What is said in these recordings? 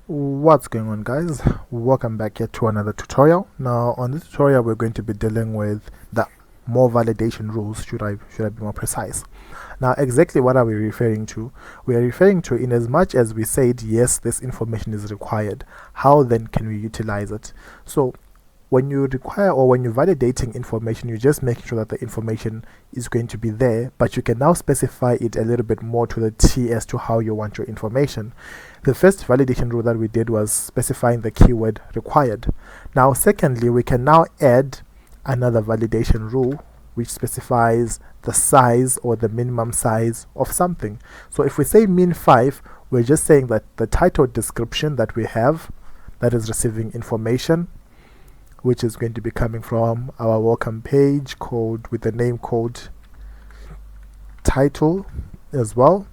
What's going on, guys? Welcome back here to another tutorial. Now on this tutorial we're going to be dealing with the more validation rules, should I be more precise. Now exactly what are we referring to? We are referring to, in as much as we said yes, this information is required, how then can we utilize it? So when you require, or when you're validating information, you're just making sure that the information is going to be there, but you can now specify it a little bit more to the T as to how you want your information. The first validation rule that we did was specifying the keyword required. Now secondly, we can now add another validation rule which specifies the size or the minimum size of something. So if we say min 5, we're just saying that the title description that we have, that is receiving information, which is going to be coming from our welcome page code with the name called title as well,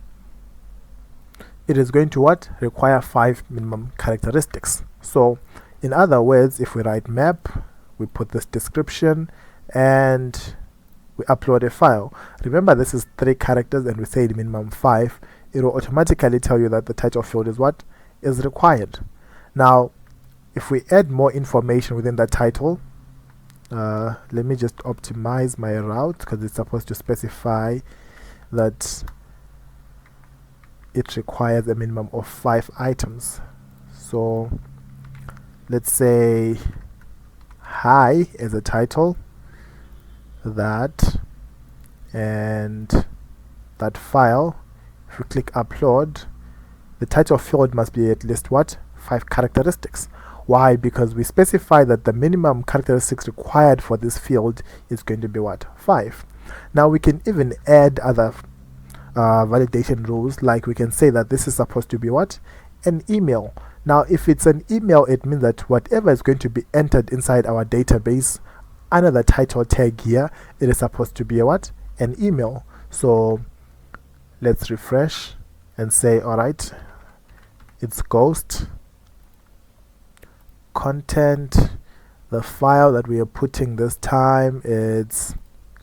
it is going to require 5 minimum characteristics. So in other words, if we write map, we put this description and we upload a file. Remember, this is 3 characters and we said minimum 5. It will automatically tell you that the title field is required. Now if we add more information within the title, let me just optimize my route because it's supposed to specify that it requires a minimum of 5 items. So let's say hi as a title, that, and that file. If we click upload, the title field must be at least 5 characteristics. Why? Because we specify that the minimum characteristics required for this field is going to be 5. Now we can even add other validation rules, like we can say that this is supposed to be an email. Now if it's an email, it means that whatever is going to be entered inside our database under the title tag here, it is supposed to be an email. So let's refresh and say, alright, it's ghost content. The file that we are putting this time, it's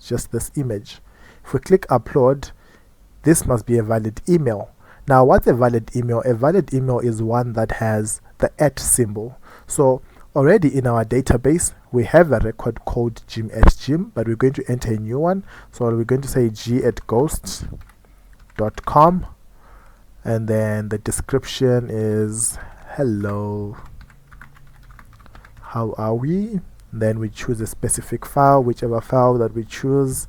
just this image. If we click upload, this must be a valid email. Now what's a valid email? A valid email is one that has the @ symbol. So already in our database we have a record called gym, but we're going to enter a new one. So we're going to say g@ghost.com, and then the description is hello, how are we? Then we choose a specific file, whichever file that we choose.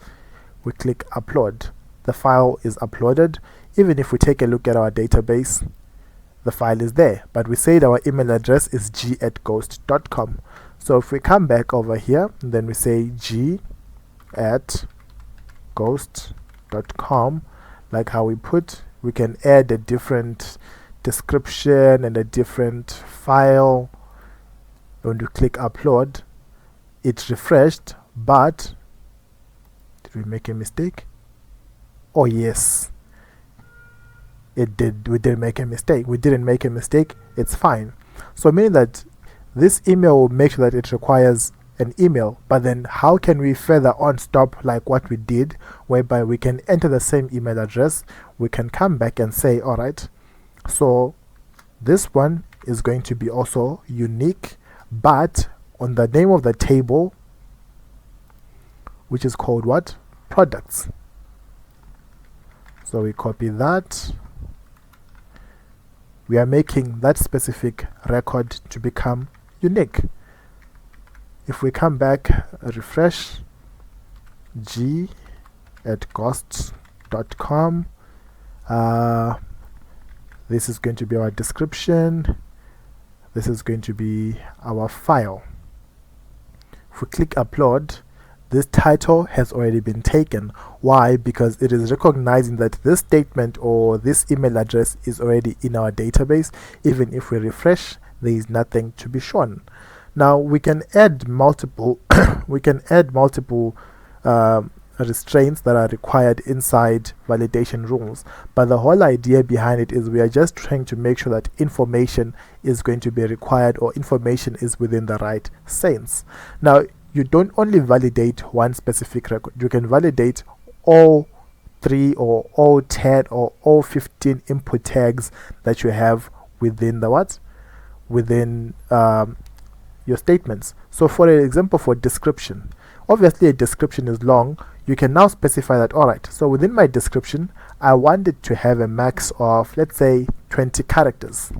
We click upload. The file is uploaded. Even if we take a look at our database, the file is there, but we said our email address is g@ghost.com. So if we come back over here, then we say g@ghost.com, like how we can add a different description and a different file. When you click upload, it refreshed, but did we make a mistake? Oh yes, it did. We didn't make a mistake. It's fine. So meaning that this email will make sure that it requires an email, but then how can we further on stop like what we did, whereby we can enter the same email address? We can come back and say, alright, so this one is going to be also unique, but on the name of the table, which is called products. So we copy that. We are making that specific record to become unique. If we come back, refresh, g@ghost.com, this is going to be our description. This is going to be our file. If we click upload, this title has already been taken. Why? Because it is recognizing that this statement or this email address is already in our database. Even if we refresh, there is nothing to be shown. Now we can add multiple restraints that are required inside validation rules, but the whole idea behind it is we are just trying to make sure that information is going to be required, or information is within the right sense. Now you don't only validate one specific record, you can validate all 3 or all 10 or all 15 input tags that you have within the within your statements. So for example, for description, obviously a description is long. You can now specify that, alright, so within my description I want it to have a max of, let's say, 20 characters.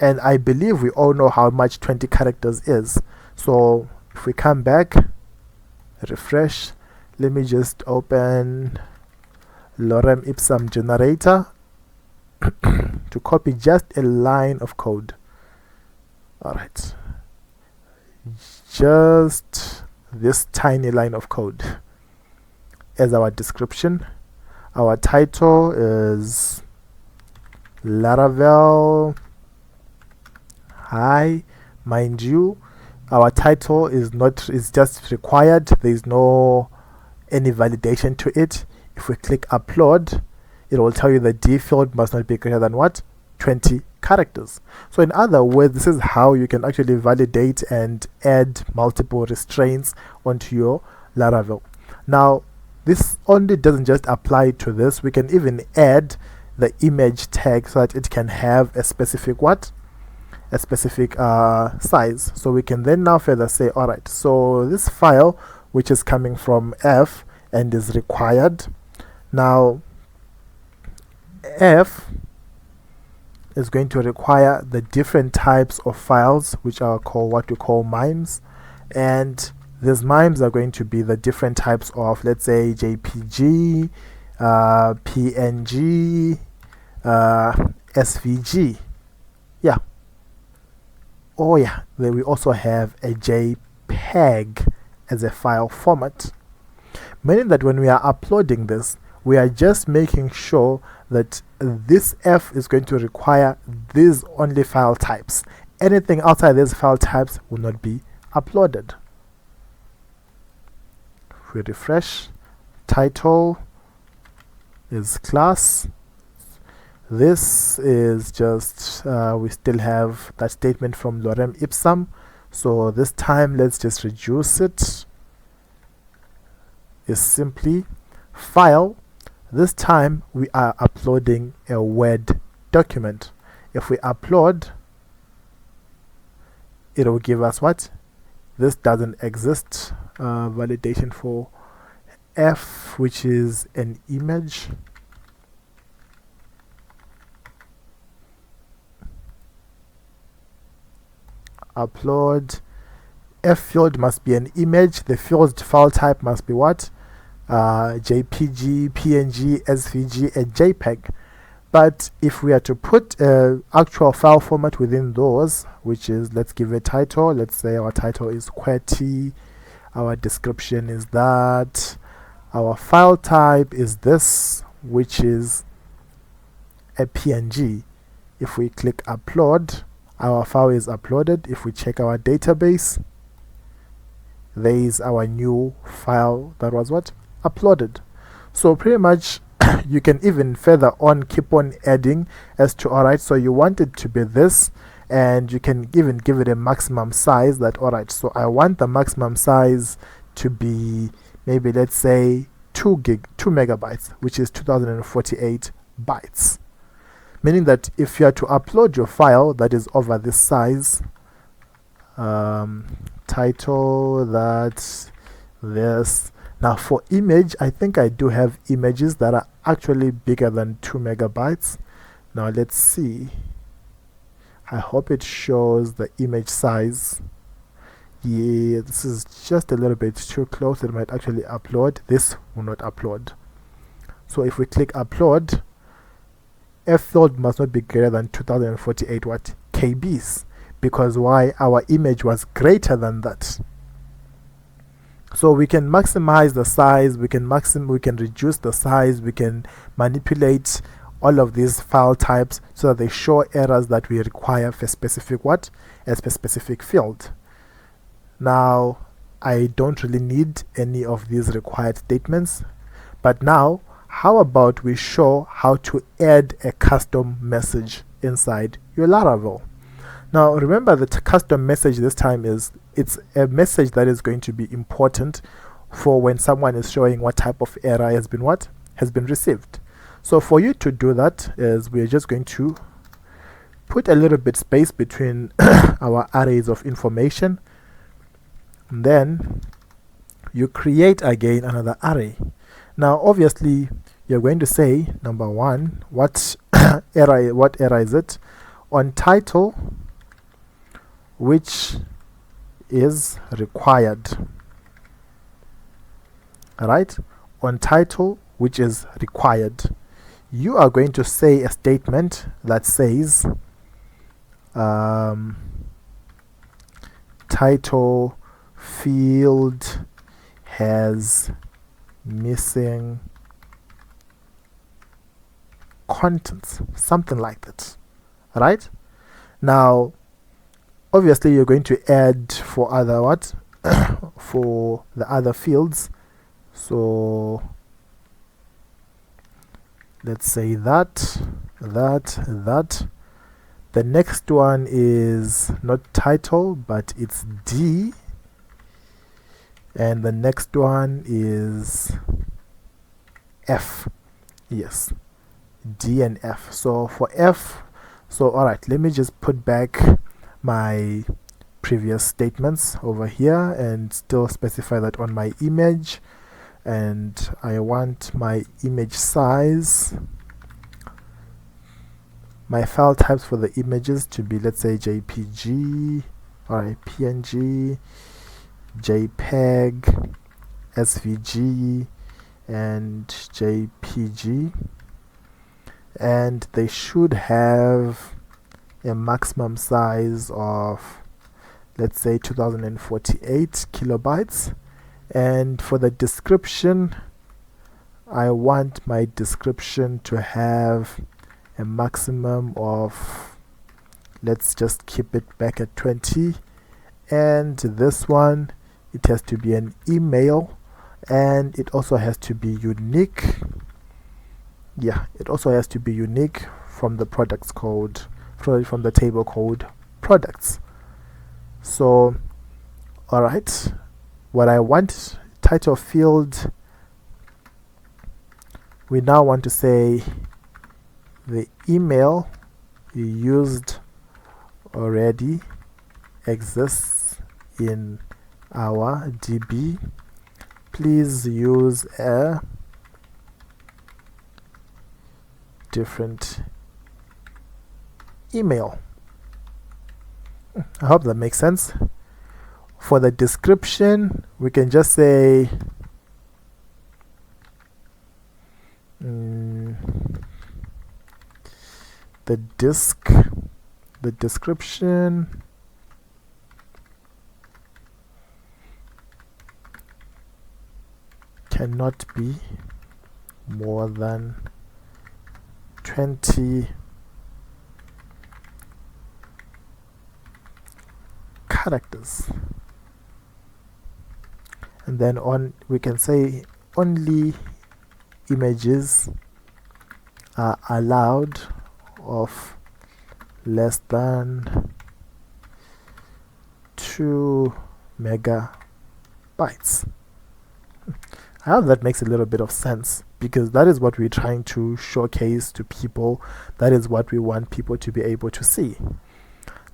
And I believe we all know how much 20 characters is. So if we come back, refresh, let me just open lorem ipsum generator to copy just a line of code. Alright, just this tiny line of code as our description. Our title is Laravel. Hi, mind you, our title is just required. There is no any validation to it. If we click upload, it will tell you the D field must not be greater than what? 20 characters. So in other words, this is how you can actually validate and add multiple restraints onto your Laravel. Now, this only doesn't just apply to this. We can even add the image tag so that it can have a specific what? A specific size. So we can then now further say, alright, so this file which is coming from F and is required. Now F is going to require the different types of files which are called what we call MIMEs, and these MIMEs are going to be the different types of, let's say, JPG, PNG, SVG. Yeah. Oh yeah, then we also have a JPEG as a file format, meaning that when we are uploading this, we are just making sure that this F is going to require these only file types. Anything outside these file types will not be uploaded. If we refresh, title is class. This is just, we still have that statement from lorem ipsum. So this time, let's just reduce it. It's simply file. This time, we are uploading a Word document. If we upload, it will give us what? This doesn't exist. Validation for F, which is an image. Upload. F field must be an image. The field file type must be what? JPG, PNG, SVG, and JPEG. But if we are to put actual file format within those, which is, let's give a title. Let's say our title is QWERTY. Our description is that. Our file type is this, which is a PNG. If we click upload, our file is uploaded. If we check our database, there is our new file that was what? Uploaded. So pretty much you can even further on keep on adding as to, alright, so you want it to be this, and you can even give it a maximum size that, alright, so I want the maximum size to be maybe, let's say, 2 megabytes, which is 2048 bytes. Meaning that if you are to upload your file that is over this size, title, that's this. Now for image, I think I do have images that are actually bigger than 2 megabytes. Now let's see. I hope it shows the image size. Yeah, this is just a little bit too close. It might actually upload. This will not upload. So if we click upload, F field must not be greater than 2048 what? KBs. Because why? Our image was greater than that. So we can maximize the size, we can reduce the size, we can manipulate all of these file types so that they show errors that we require for specific what? A specific field. Now, I don't really need any of these required statements, but now, how about we show how to add a custom message inside your Laravel? Now remember that custom message this time it's a message that is going to be important for when someone is showing what type of error has been received. So for you to do that is we are just going to put a little bit space between our arrays of information. And then you create again another array. Now obviously you're going to say, number one, what error is it? On title, which is required. Alright, on title, which is required. You are going to say a statement that says title field has missing contents, something like that. Right? Now obviously you're going to add for other for the other fields. So let's say that. The next one is not title, but it's D. And the next one is F. Yes, D and F. So for F, alright, let me just put back my previous statements over here and still specify that on my image. And I want my image size, my file types for the images to be, let's say, JPG, or PNG, JPEG, SVG, and JPG. And they should have a maximum size of, let's say, 2048 kilobytes. And for the description, I want my description to have a maximum of, let's just keep it back at 20. And this one, it has to be an email, and it also has to be unique. Yeah, it also has to be unique from the products code, from the table code products. So alright, what I want, title field, we now want to say the email you used already exists in our DB. Please use a different email. I hope that makes sense. For the description, we can just say the description cannot be more than 20 characters. And then we can say only images are allowed of less than 2 megabytes. I hope that makes a little bit of sense, because that is what we're trying to showcase to people. That is what we want people to be able to see.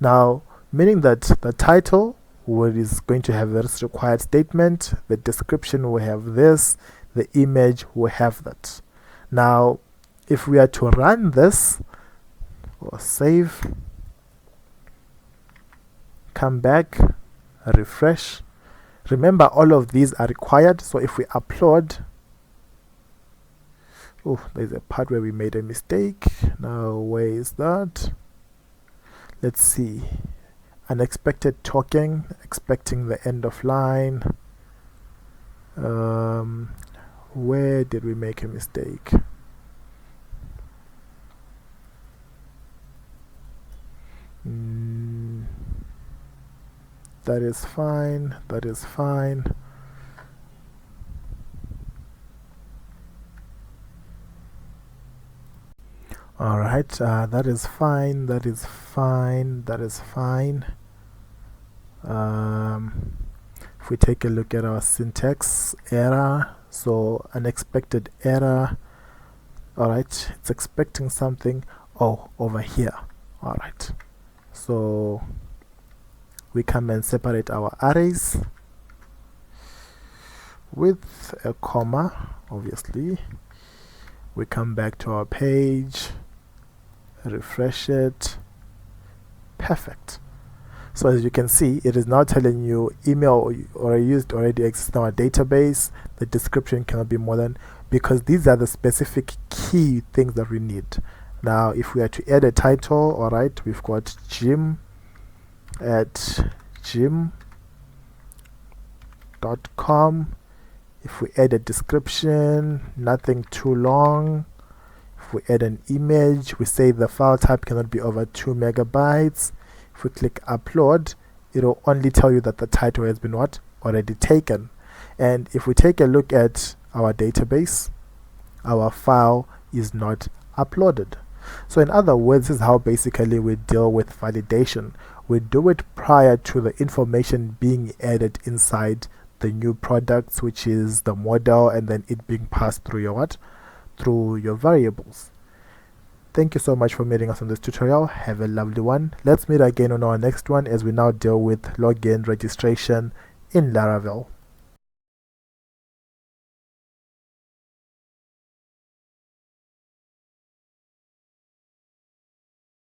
Now, meaning that the title is going to have this required statement, the description will have this, the image will have that. Now, if we are to run this, or save, come back, refresh. Remember, all of these are required. So if we upload, oh, there's a part where we made a mistake. Now, where is that? Let's see. Unexpected talking, expecting the end of line. Where did we make a mistake? That is fine. That is fine. All right. That is fine. That is fine. That is fine. If we take a look at our syntax, error, so unexpected error. All right, it's expecting something. Oh, over here. All right, so we come and separate our arrays with a comma. Obviously, we come back to our page, refresh it. Perfect. So as you can see, it is now telling you email or used already exists in our database. The description cannot be more than, because these are the specific key things that we need. Now, if we are to add a title, all right, we've got gym at gym.com. If we add a description, nothing too long. If we add an image, we say the file type cannot be over 2 megabytes. If we click upload, it will only tell you that the title has been what? Already taken. And if we take a look at our database, our file is not uploaded. So in other words, this is how basically we deal with validation. We do it prior to the information being added inside the new products, which is the model, and then it being passed through your what? Through your variables. Thank you so much for meeting us on this tutorial. Have a lovely one. Let's meet again on our next one as we now deal with login registration in Laravel.